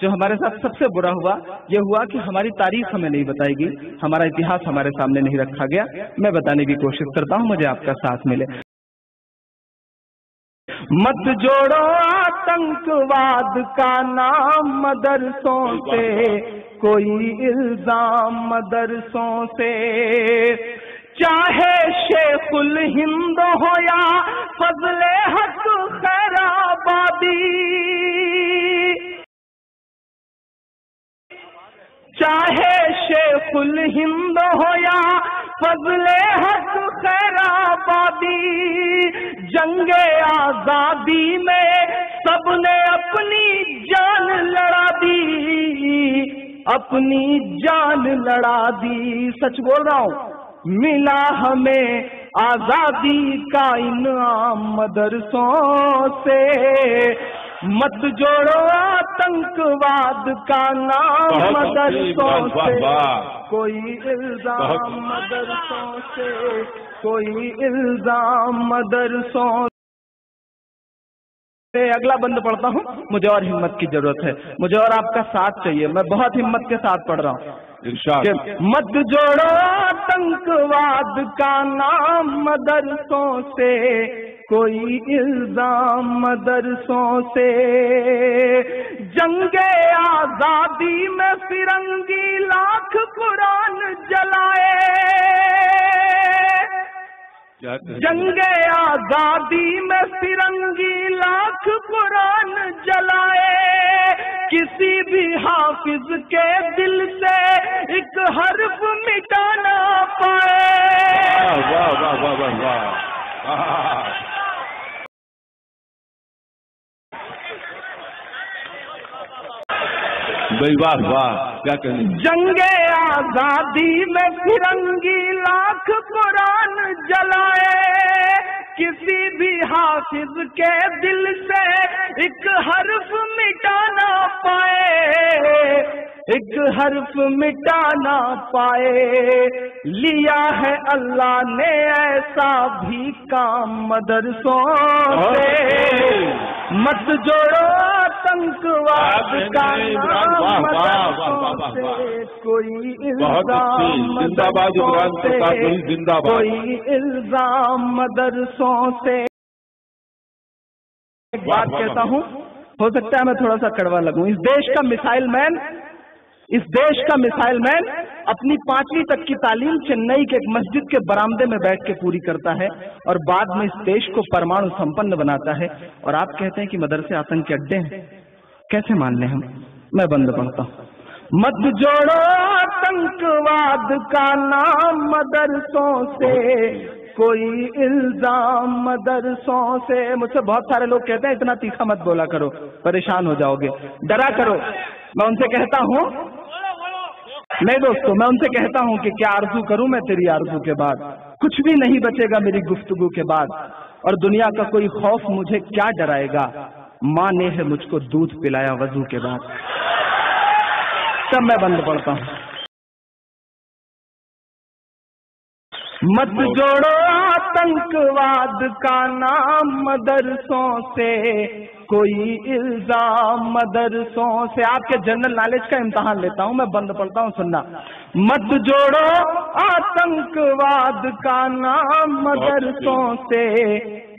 جو ہمارے ساتھ سب سے برا ہوا یہ ہوا کہ ہماری تاریخ ہمیں نہیں بتائی گئی، ہمارا اتہاس ہمارے سامنے نہیں رکھا گیا۔ میں بتانے کی کوشش کرتا ہوں، مجھے آپ کا ساتھ ملے۔ مت جوڑو آتنکواد کا نام مدرسوں سے، کوئی الزام مدرسوں سے، چاہے شیخ الہند ہو یا فضل حق خیر آبادی، چاہے شیخ الہند ہو یا فضل حق خیر آبادی، جنگ آزادی میں سب نے اپنی جان لڑا دی، اپنی جان لڑا دی۔ سچ بول رہا ہوں، ملا ہمیں آزادی کا انعام مدرسوں سے، مت جوڑو آتنکواد کا نام مدرسوں سے، کوئی الزام مدرسوں سے، کوئی الزام مدرسوں سے۔ اگلا بند پڑھتا ہوں، مجھے اور ہمت کی ضرورت ہے، مجھے اور آپ کا ساتھ چاہیے، میں بہت ہمت کے ساتھ پڑھ رہا ہوں۔ مت جوڑو آتنکواد کا نام مدرسوں سے، کوئی الزام مدرسوں سے، جنگ آزادی میں فرنگی لاکھ قرآن جلائے، جنگ آزادی میں فرنگی لاکھ قرآن جلائے، کسی بھی حافظ کے دل سے ایک حرف مٹا نہ پائے۔ واہ واہ واہ واہ واہ، بھائی واہ واہ، کیا کہیں۔ جنگ آزادی میں فرنگی لاکھ قرآن جلائے، کسی بھی حافظ کے دل سے ایک حرف مٹا نہ پائے، ایک حرف مٹا نہ پائے، لیا ہے اللہ نے ایسا بھی کام مدرسوں سے، مت جوڑو آتنکواد کا نام مدرسوں سے، کوئی الزام مدرسوں سے، کوئی الزام مدرسوں سے۔ ایک بات کہتا ہوں، ہو سکتا ہے میں تھوڑا سا کڑوا لگوں، اس دیش کا میسائل مین، اس دیش کا میسائل مین اپنی 5ویں تک کی تعلیم چنئی کے ایک مسجد کے برآمدے میں بیٹھ کے پوری کرتا ہے اور بعد میں اس دیش کو پرمانو سمپن بناتا ہے، اور آپ کہتے ہیں کہ مدرسے آتنک کے اڈے ہیں، کیسے مان لیں ہم؟ میں بند پڑھتا ہوں۔ مت جوڑو آتنکواد کا نام مدرسوں سے، کوئی الزام مدرسوں سے۔ مجھ سے بہت سارے لوگ کہتے ہیں اتنا تیکھا مت بولا کرو، پریشان ہو جاؤ گے، ڈرا کرو۔ میں ان سے کہتا ہوں، نہیں دوستو، میں ان سے کہتا ہوں کہ کیا آرزو کروں میں تیری آرزو کے بعد، کچھ بھی نہیں بچے گا میری گفتگو کے بعد، اور دنیا کا کوئی خوف مجھے کیا ڈرائے گا، ماں نے ہے مجھ کو دودھ پلایا وضو کے بعد۔ تب میں بند پڑھتا ہوں۔ مت جوڑو آتنکواد کا نام مدرسوں سے، کوئی الزام مدرسوں سے۔ آپ کے جنرل نالج کا امتحان لیتا ہوں، میں بند پڑھتا ہوں، سننا۔ مت جوڑو آتنکواد کا نام مدرسوں سے،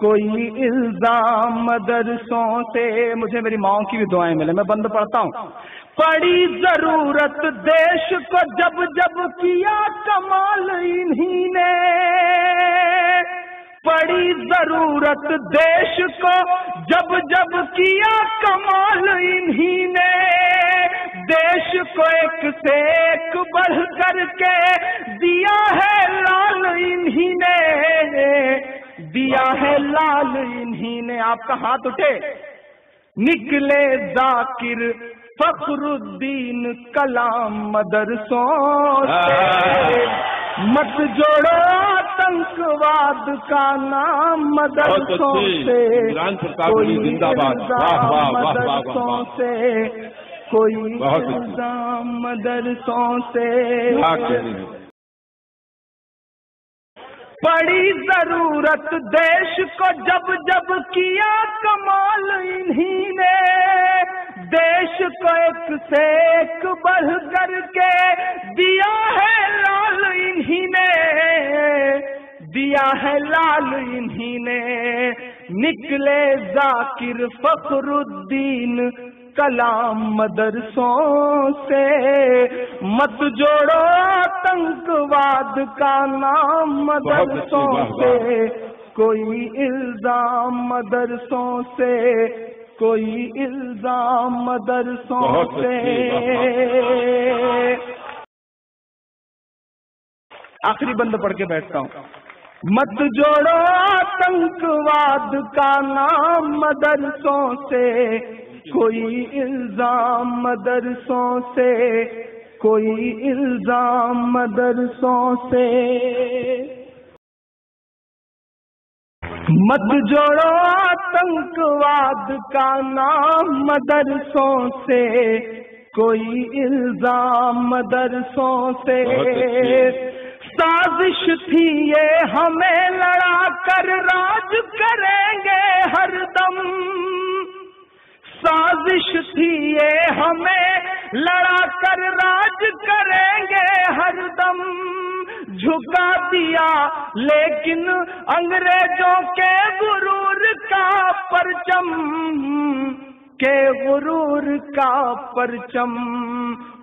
کوئی الزام مدرسوں سے۔ مجھے میری ماؤں کی بھی دعائیں ملے، میں بند پڑھتا ہوں۔ پڑی ضرورت دیش کو جب جب کیا کمال انہی نے، پڑی ضرورت دیش کو جب جب کیا کمال انہی نے، دیش کو ایک سے ایک بڑھ کر کے دیا ہے لال انہی نے، دیا ہے لال انہی نے۔ آپ کا ہاتھ اٹھے، نکلے ذاکر فخر الدین کلام مدرسوں سے، مت جوڑو آتنکواد کا نام مدرسوں سے، کوئی الزام مدرسوں سے، کوئی الزام مدرسوں سے۔ پڑی ضرورت دیش کو جب جب کیا کمال انہی نے، دیش کو ایک سے ایک بڑھ کر کے دیا ہے لال انہی نے، دیا ہے لال انہی نے، نکلے ذاکر فخر الدین کلام مدرسوں سے، مت جوڑو آتنکواد کا نام مدرسوں سے، کوئی الزام مدرسوں سے، کوئی الزام مدرسوں سے۔ آخری بند پڑھ کے بیٹھتا ہوں۔ مت جوڑو آتنکواد کا نام مدرسوں سے، کوئی الزام مدرسوں سے، کوئی الزام مدرسوں سے۔ مت جوڑو آتنکواد کا نام مدرسوں سے، کوئی الزام مدرسوں سے۔ سازش تھی یہ ہمیں لڑا کر راج کریں گے ہر دم، سازش تھی یہ ہمیں لڑا کر راج کریں گے ہر دم، جھکا دیا لیکن انگریزوں کے غرور کا پرچم، کے غرور کا پرچم،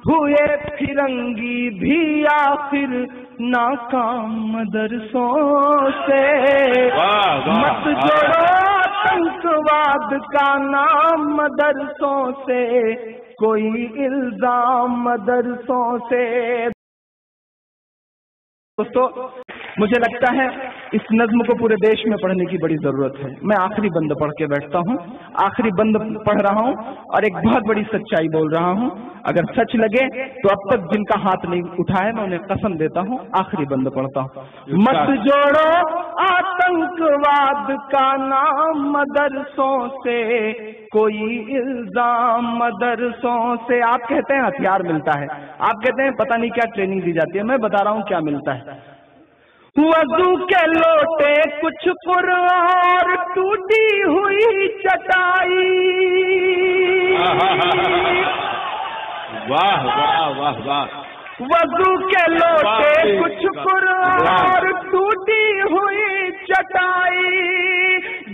ہوئے پھرنگی بھی آخر ناکام مدرسوں سے۔ مت جوڑو آتنکواد کا نام مدرسوں سے، کوئی الزام مدرسوں سے۔ دوستو مجھے لگتا ہے اس نظم کو پورے دیش میں پڑھنے کی بڑی ضرورت ہے۔ میں آخری بند پڑھ کے بیٹھتا ہوں، آخری بند پڑھ رہا ہوں اور ایک بہت بڑی سچائی بول رہا ہوں، اگر سچ لگے تو اب تک جن کا ہاتھ نہیں اٹھا ہے میں انہیں قسم دیتا ہوں۔ آخری بند پڑھتا ہوں۔ مت جوڑو آتنکواد کا نام مدرسوں سے، کوئی الزام مدرسوں سے۔ آپ کہتے ہیں ہتھیار ملتا ہے، آپ کہتے ہیں پتہ نہیں کیا ٹریننگ دی جاتی ہے، میں بتا رہا ہوں کیا ملتا ہے۔ وضو کے لوٹے کچھ پر اور ٹوٹی ہوئی چٹائی، واہ واہ واہ واہ۔ وضو کے لوٹے کچھ پر اور ٹوٹی ہوئی چٹائی،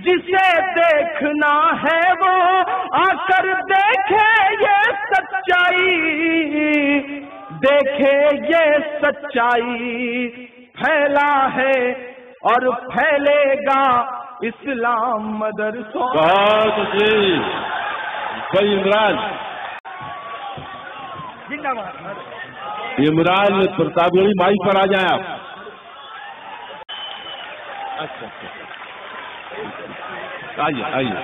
جسے دیکھنا ہے وہ آ کر دیکھے یہ سچائی، دیکھے یہ سچائی، پھیلا ہے اور پھیلے گا اسلام مدرسوں۔ بہت اچھی بھائی عمران، عمران پرتاپ گڑھی مائک پر آ جائیں آپ۔ اچھا آئیے آئیے۔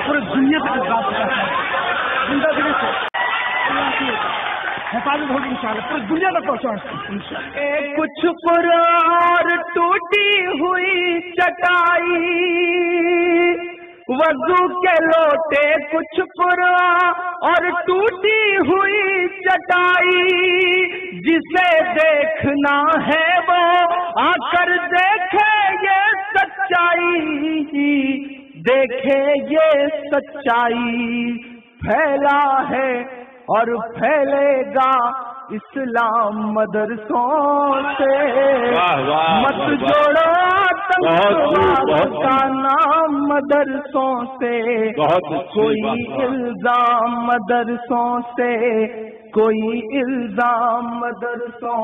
پورے دنیا تک اس بات کا زندہ دلی سے حفاظت ہوگی انشاءاللہ، پوری دنیا تک پہنچا۔ کچھ پر اور ٹوٹی ہوئی چٹائی، وضو کے لوٹے کچھ پر اور ٹوٹی ہوئی چٹائی، جسے دیکھنا ہے وہ آ کر دیکھے یہ سچائی، دیکھے یہ سچائی، پھیلا ہے اور پھیلے گا اسلام مدرسوں سے۔ مت جوڑو آتنکواد کا نام مدرسوں سے، کوئی الزام مدرسوں سے، کوئی الزام مدرسوں